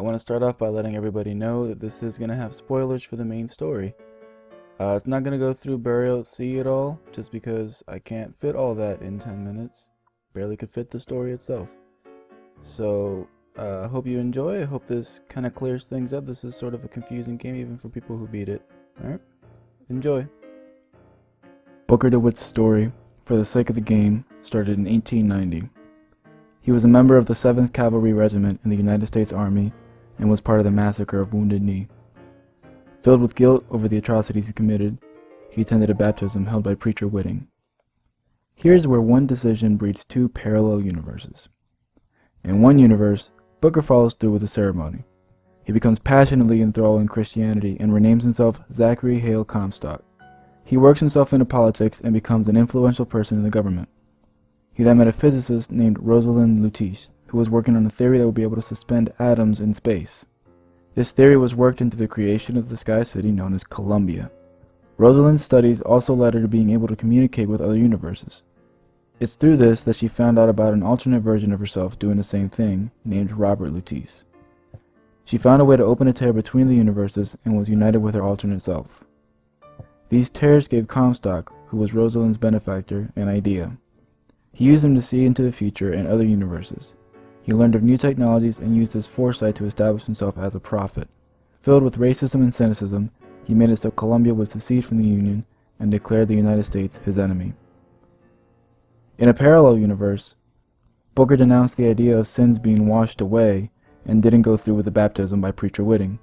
I want to start off by letting everybody know that this is going to have spoilers for the main story. It's not going to go through Burial at Sea at all, just because I can't fit all that in 10 minutes. Barely could fit the story itself. So, I hope you enjoy. I hope this kind of clears things up. This is sort of a confusing game even for people who beat it. Alright, enjoy. Booker DeWitt's story, for the sake of the game, started in 1890. He was a member of the 7th Cavalry Regiment in the United States Army and was part of the massacre of Wounded Knee. Filled with guilt over the atrocities he committed, he attended a baptism held by Preacher Whitting. Here's where one decision breeds two parallel universes. In one universe, Booker follows through with the ceremony. He becomes passionately enthralled in Christianity and renames himself Zachary Hale Comstock. He works himself into politics and becomes an influential person in the government. He then met a physicist named Rosalind Lutece, who was working on a theory that would be able to suspend atoms in space. This theory was worked into the creation of the sky city known as Columbia. Rosalind's studies also led her to being able to communicate with other universes. It's through this that she found out about an alternate version of herself doing the same thing, named Robert Lutece. She found a way to open a tear between the universes and was united with her alternate self. These tears gave Comstock, who was Rosalind's benefactor, an idea. He used them to see into the future and other universes. He learned of new technologies and used his foresight to establish himself as a prophet. Filled with racism and cynicism, he made it so Columbia would secede from the Union and declared the United States his enemy. In a parallel universe, Booker denounced the idea of sins being washed away and didn't go through with the baptism by Preacher Whitting.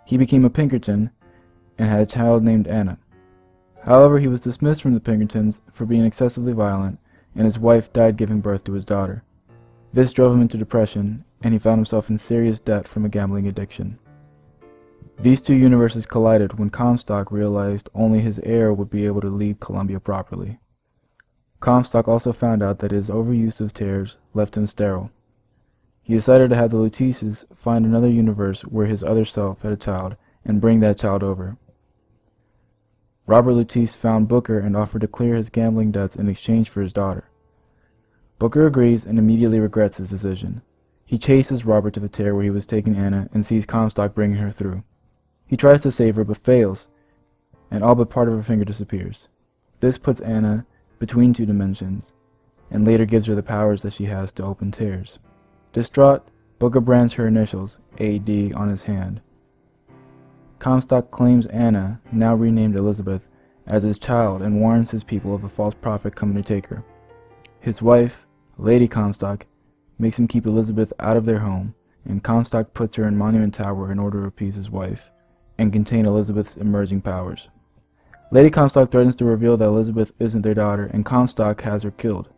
He became a Pinkerton and had a child named Anna. However, he was dismissed from the Pinkertons for being excessively violent, and his wife died giving birth to his daughter. This drove him into depression, and he found himself in serious debt from a gambling addiction. These two universes collided when Comstock realized only his heir would be able to lead Columbia properly. Comstock also found out that his overuse of tears left him sterile. He decided to have the Luteces find another universe where his other self had a child and bring that child over. Robert Lutece found Booker and offered to clear his gambling debts in exchange for his daughter. Booker agrees and immediately regrets his decision. He chases Robert to the tear where he was taking Anna and sees Comstock bringing her through. He tries to save her but fails, and all but part of her finger disappears. This puts Anna between two dimensions, and later gives her the powers that she has to open tears. Distraught, Booker brands her initials, AD, on his hand. Comstock claims Anna, now renamed Elizabeth, as his child and warns his people of the false prophet coming to take her. His wife, Lady Comstock, makes him keep Elizabeth out of their home, and Comstock puts her in Monument Tower in order to appease his wife and contain Elizabeth's emerging powers. Lady Comstock threatens to reveal that Elizabeth isn't their daughter, and Comstock has her killed.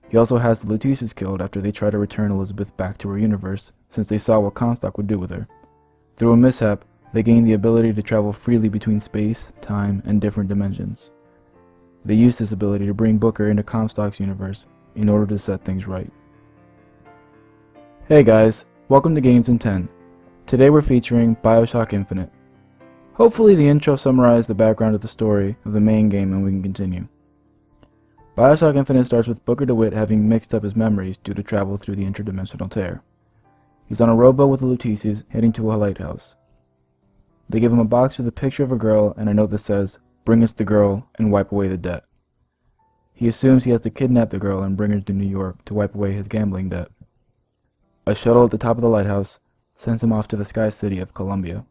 He also has the Luteces killed after they try to return Elizabeth back to her universe, since they saw what Comstock would do with her. Through a mishap, they gain the ability to travel freely between space, time, and different dimensions. They use this ability to bring Booker into Comstock's universe in order to set things right. Hey guys, welcome to Games in 10. Today we're featuring Bioshock Infinite. Hopefully the intro summarized the background of the story of the main game and we can continue. Bioshock Infinite starts with Booker DeWitt having mixed up his memories due to travel through the interdimensional tear. He's on a rowboat with the Luteces heading to a lighthouse. They give him a box with a picture of a girl and a note that says, "Bring us the girl and wipe away the debt." He assumes he has to kidnap the girl and bring her to New York to wipe away his gambling debt. A shuttle at the top of the lighthouse sends him off to the sky city of Columbia.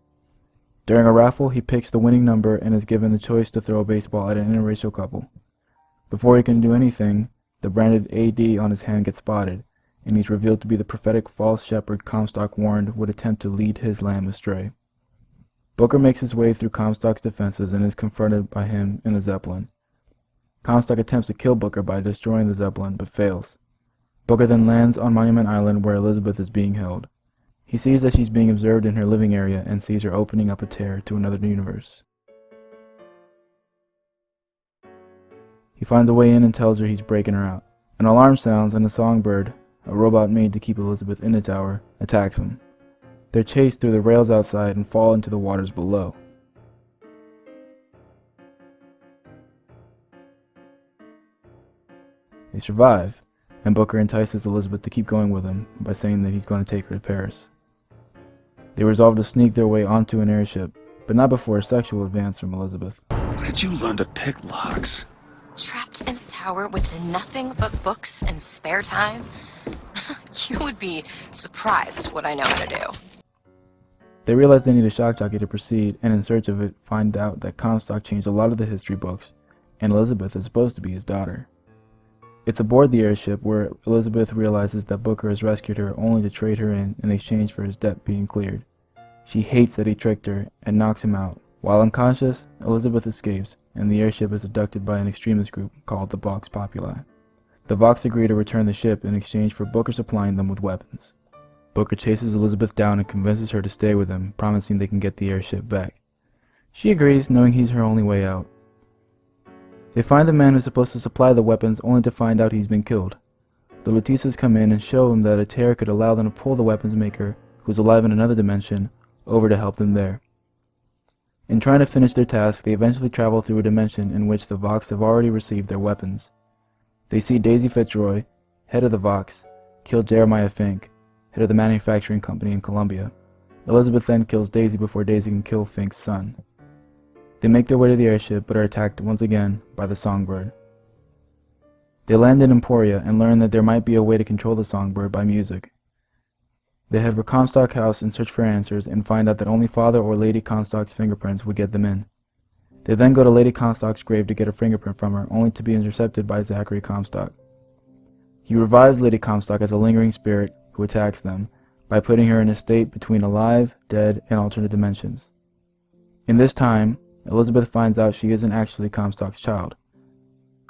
During a raffle, he picks the winning number and is given the choice to throw a baseball at an interracial couple. Before he can do anything, the branded AD on his hand gets spotted, and he's revealed to be the prophetic false shepherd Comstock warned would attempt to lead his lamb astray. Booker makes his way through Comstock's defenses and is confronted by him in a Zeppelin. Comstock attempts to kill Booker by destroying the Zeppelin, but fails. Booker then lands on Monument Island where Elizabeth is being held. He sees that she's being observed in her living area and sees her opening up a tear to another universe. He finds a way in and tells her he's breaking her out. An alarm sounds and a songbird, a robot made to keep Elizabeth in the tower, attacks him. They're chased through the rails outside and fall into the waters below. They survive, and Booker entices Elizabeth to keep going with him by saying that he's going to take her to Paris. They resolve to sneak their way onto an airship, but not before a sexual advance from Elizabeth. When did you learn to pick locks? Trapped in a tower with nothing but books and spare time? You would be surprised what I know how to do. They realize they need a shock jockey to proceed, and in search of it, find out that Comstock changed a lot of the history books, and Elizabeth is supposed to be his daughter. It's aboard the airship where Elizabeth realizes that Booker has rescued her only to trade her in exchange for his debt being cleared. She hates that he tricked her and knocks him out. While unconscious, Elizabeth escapes, and the airship is abducted by an extremist group called the Vox Populi. The Vox agree to return the ship in exchange for Booker supplying them with weapons. Booker chases Elizabeth down and convinces her to stay with him, promising they can get the airship back. She agrees, knowing he's her only way out. They find the man who's supposed to supply the weapons, only to find out he's been killed. The Lutisas come in and show them that a tear could allow them to pull the weapons maker, who's alive in another dimension, over to help them there. In trying to finish their task, they eventually travel through a dimension in which the Vox have already received their weapons. They see Daisy Fitzroy, head of the Vox, kill Jeremiah Fink, head of the manufacturing company in Colombia. Elizabeth then kills Daisy before Daisy can kill Fink's son. They make their way to the airship but are attacked once again by the Songbird. They land in Emporia and learn that there might be a way to control the Songbird by music. They head for Comstock House and search for answers and find out that only Father or Lady Comstock's fingerprints would get them in. They then go to Lady Comstock's grave to get a fingerprint from her, only to be intercepted by Zachary Comstock. He revives Lady Comstock as a lingering spirit who attacks them by putting her in a state between alive, dead, and alternate dimensions. In this time, Elizabeth finds out she isn't actually Comstock's child.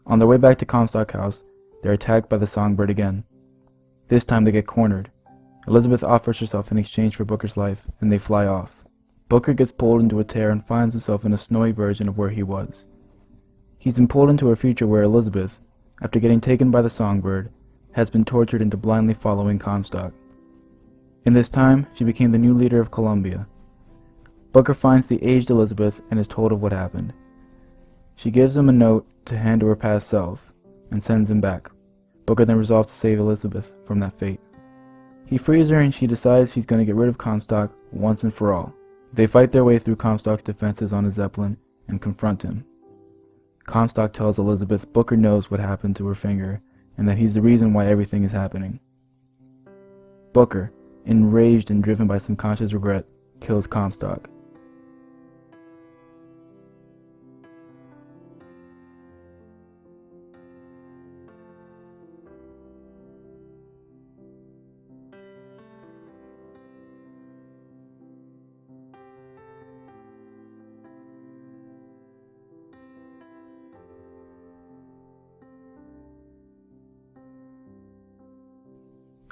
On their way back to Comstock House, they're attacked by the Songbird again. This time they get cornered. Elizabeth offers herself in exchange for Booker's life, and they fly off. Booker gets pulled into a tear and finds himself in a snowy version of where he was. He's been pulled into a future where Elizabeth, after getting taken by the Songbird, has been tortured into blindly following Comstock. In this time, she became the new leader of Colombia. Booker finds the aged Elizabeth and is told of what happened. She gives him a note to hand to her past self, and sends him back. Booker then resolves to save Elizabeth from that fate. He frees her and she decides he's going to get rid of Comstock once and for all. They fight their way through Comstock's defenses on a Zeppelin and confront him. Comstock tells Elizabeth Booker knows what happened to her finger, and that he's the reason why everything is happening. Booker, enraged and driven by some conscious regret, kills Comstock.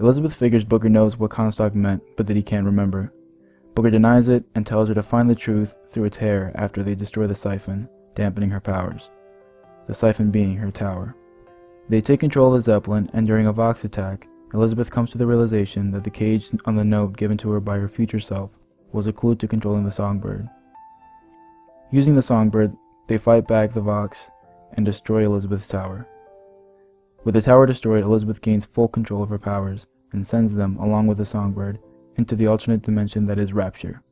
Elizabeth figures Booker knows what Comstock meant, but that he can't remember. Booker denies it and tells her to find the truth through a tear after they destroy the siphon, dampening her powers. The siphon being her tower. They take control of the Zeppelin, and during a Vox attack, Elizabeth comes to the realization that the cage on the note given to her by her future self was a clue to controlling the Songbird. Using the Songbird, they fight back the Vox and destroy Elizabeth's tower. With the tower destroyed, Elizabeth gains full control of her powers and sends them, along with the Songbird, into the alternate dimension that is Rapture.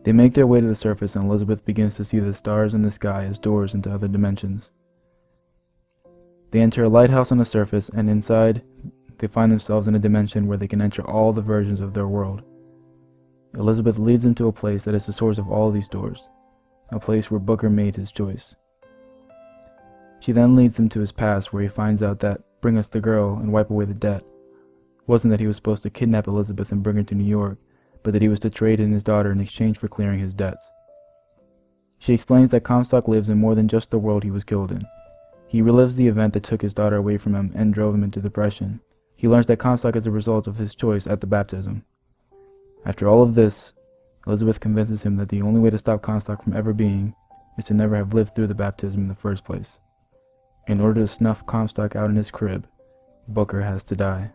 They make their way to the surface and Elizabeth begins to see the stars in the sky as doors into other dimensions. They enter a lighthouse on the surface, and inside, they find themselves in a dimension where they can enter all the versions of their world. Elizabeth leads them to a place that is the source of all these doors, a place where Booker made his choice. She then leads him to his past, where he finds out that bring us the girl and wipe away the debt wasn't that he was supposed to kidnap Elizabeth and bring her to New York, but that he was to trade in his daughter in exchange for clearing his debts. She explains that Comstock lives in more than just the world he was killed in. He relives the event that took his daughter away from him and drove him into depression. He learns that Comstock is a result of his choice at the baptism. After all of this, Elizabeth convinces him that the only way to stop Comstock from ever being is to never have lived through the baptism in the first place. In order to snuff Comstock out in his crib, Booker has to die.